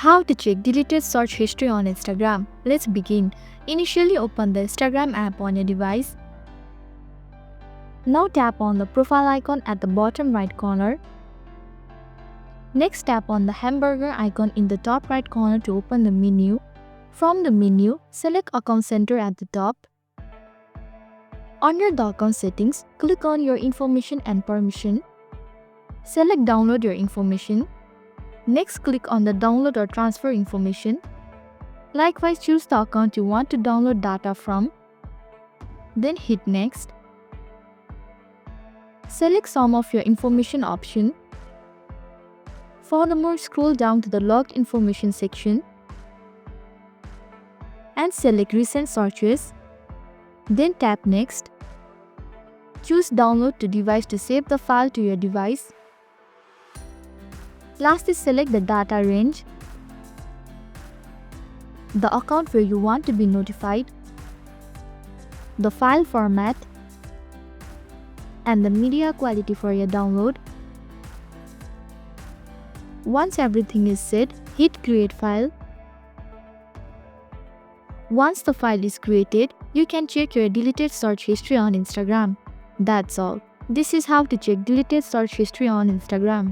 How to check deleted search history on Instagram. Let's begin. Initially open the Instagram app on your device. Now tap on the profile icon at the bottom right corner. Next tap on the hamburger icon in the top right corner to open the menu. From the menu, select Account Center at the top. Under the account settings, click on Your Information and Permission. Select Download Your Information. Next, click on the Download or Transfer Information. Likewise, choose the account you want to download data from. Then hit Next. Select some of your information option. Furthermore, scroll down to the Logged Information section and select Recent Searches. Then tap Next. Choose Download to Device to save the file to your device. Lastly, select the data range, the account where you want to be notified, the file format, and the media quality for your download. Once everything is set, hit Create File. Once the file is created, you can check your deleted search history on Instagram. That's all. This is how to check deleted search history on Instagram.